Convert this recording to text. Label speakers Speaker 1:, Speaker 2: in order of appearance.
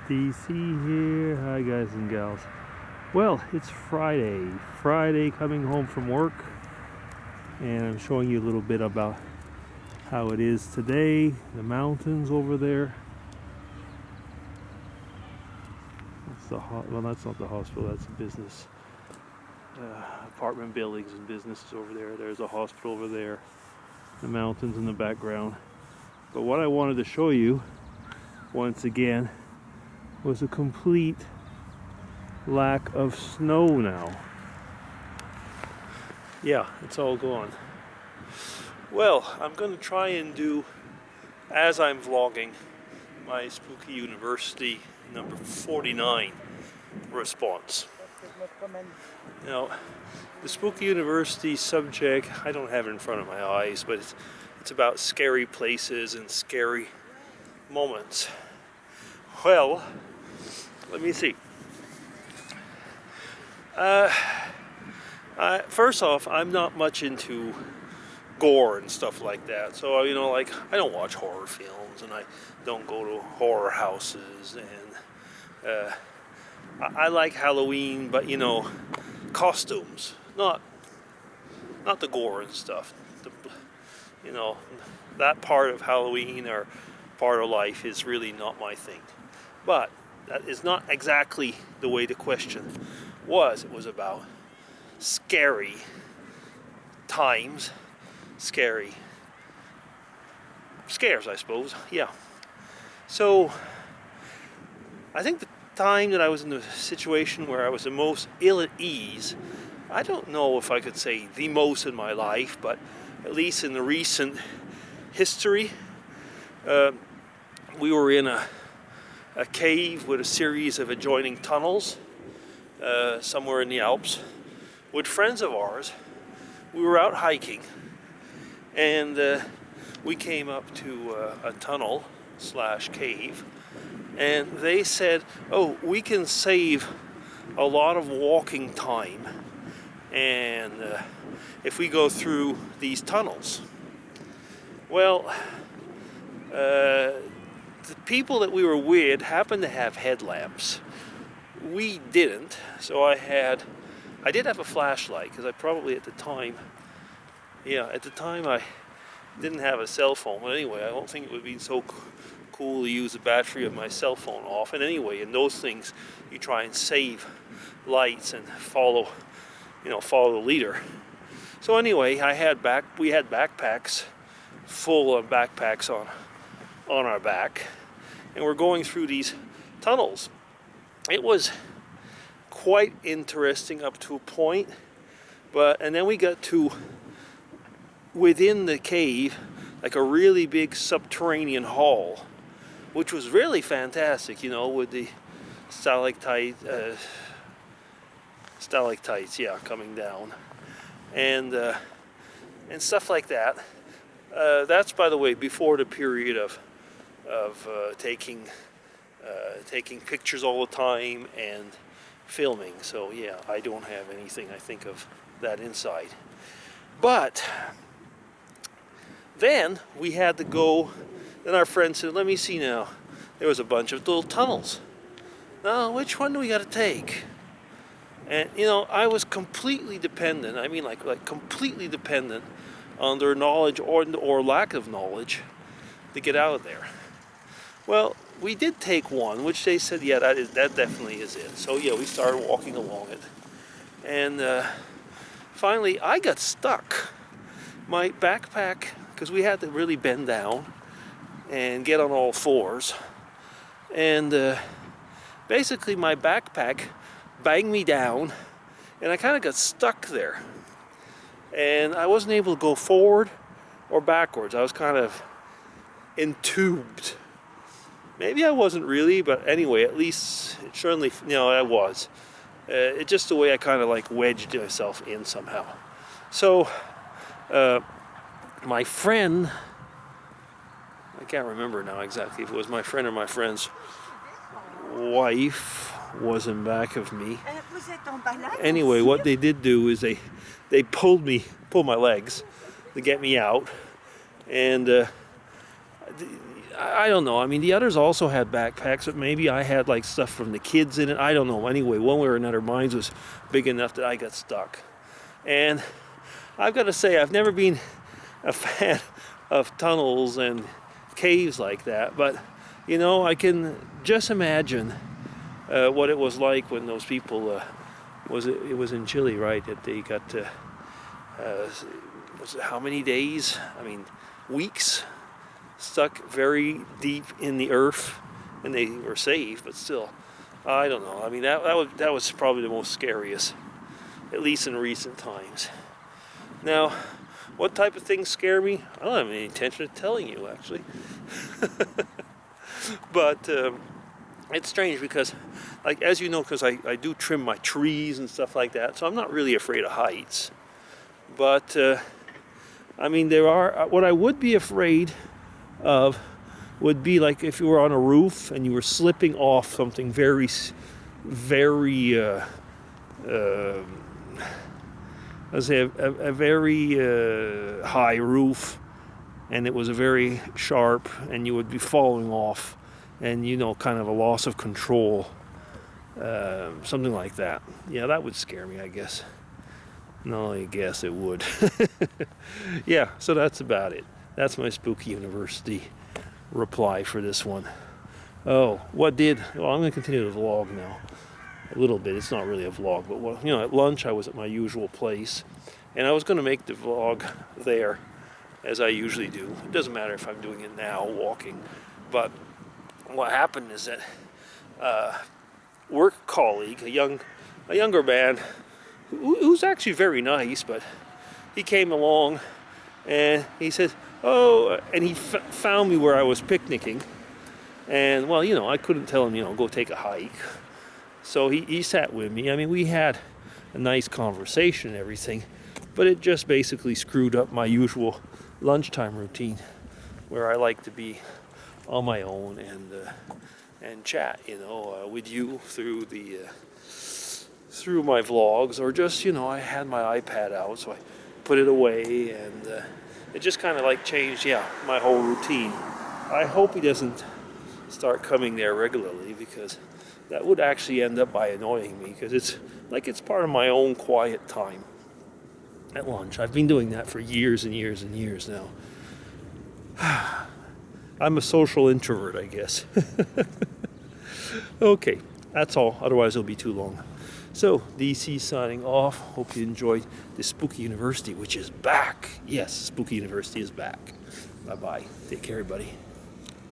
Speaker 1: DC here. Hi guys and gals. Well, it's Friday coming home from work, and I'm showing you a little bit about how it is today. The mountains over there. That's well, that's not the hospital, that's a business. Apartment buildings and businesses over there. There's a hospital over there. The mountains in the background. But what I wanted to show you once again was a complete lack of snow now. Yeah, it's all gone. Well, I'm going to try and do, as I'm vlogging, my SpookyUniversity number 49 response. You know, the SpookyUniversity subject, I don't have it in front of my eyes, but it's about scary places and scary moments. Well, let me see. First off, I'm not much into gore and stuff like that. So, you know, like, I don't watch horror films and I don't go to horror houses. And I like Halloween, but, you know, costumes, not the gore and stuff. You know, that part of Halloween or part of life is really not my thing. But that is not exactly the way the question was. It was about scary times, scary scares, I suppose. Yeah. So I think the time that I was in the situation where I was the most ill at ease, I don't know if I could say the most in my life, but at least in the recent history, we were in a cave with a series of adjoining tunnels somewhere in the Alps with friends of ours. We were out hiking, and we came up to a tunnel / cave, and they said, oh, we can save a lot of walking time and if we go through these tunnels. Well, the people that we were with happened to have headlamps. We didn't, so I did have a flashlight, because I probably at the time I didn't have a cell phone. But anyway, I don't think it would be so cool to use the battery of my cell phone off. And anyway, in those things, you try and save lights and follow the leader. So anyway, we had backpacks, full of backpacks on our back, and we're going through these tunnels. It was quite interesting up to a point, and then we got to within the cave, like a really big subterranean hall, which was really fantastic, you know, with the stalactites, coming down, and stuff like that. That's, by the way, before the period of taking pictures all the time and filming. So yeah, I don't have anything, I think, of that inside. But then we had to go. Then our friend said, let me see now. There was a bunch of little tunnels. Now, which one do we got to take? And, you know, I was completely dependent. I mean, like completely dependent on their knowledge or lack of knowledge to get out of there. Well, we did take one, which they said, yeah, that definitely is it. So yeah, we started walking along it, and finally I got stuck. My backpack, because we had to really bend down and get on all fours, and basically my backpack banged me down, and I kind of got stuck there, and I wasn't able to go forward or backwards. I was kind of entubed. Maybe I wasn't really, but anyway, at least it certainly, you know, I was. It's just the way I kind of like wedged myself in somehow. So my friend, I can't remember now exactly if it was my friend or my friend's wife, was in back of me. Anyway, what they did do is they pulled my legs to get me out, and I don't know. I mean, the others also had backpacks, but maybe I had like stuff from the kids in it. I don't know. Anyway, one way or another, mine was big enough that I got stuck. And I've got to say, I've never been a fan of tunnels and caves like that, but you know, I can just imagine what it was like when those people it was in Chile, right? That they got was it how many days? I mean, weeks stuck very deep in the earth, and they were saved, but still, I don't know. I mean, that was probably the most scariest, at least in recent times. Now, what type of things scare me? I don't have any intention of telling you, actually. But it's strange because, like, as you know, because I do trim my trees and stuff like that, so I'm not really afraid of heights. But, I mean, there are, what I would be afraid of would be like if you were on a roof and you were slipping off something very, very, let's say a very high roof, and it was a very sharp, and you would be falling off, and you know, kind of a loss of control, something like that. Yeah, that would scare me, I guess. No, I guess it would. Yeah, so that's about it. That's my Spooky University reply for this one. Oh, well, I'm going to continue the vlog now. A little bit. It's not really a vlog, but well, you know, at lunch I was at my usual place, and I was going to make the vlog there, as I usually do. It doesn't matter if I'm doing it now, walking, but what happened is that work colleague, a younger man, who's actually very nice, but he came along and he said, "Oh," and he found me where I was picnicking, and well, you know, I couldn't tell him, you know, go take a hike. So he sat with me. I mean, we had a nice conversation and everything, but it just basically screwed up my usual lunchtime routine, where I like to be on my own and chat, you know, with you through my vlogs, or just, you know, I had my iPad out, so I put it away, and it just kind of like changed, my whole routine. I hope he doesn't start coming there regularly, because that would actually end up by annoying me, because it's part of my own quiet time at lunch. I've been doing that for years and years and years now. I'm a social introvert, I guess. Okay, that's all. Otherwise, it'll be too long. So, DC signing off. Hope you enjoyed the Spooky University, which is back. Yes, Spooky University is back. Bye-bye. Take care, everybody.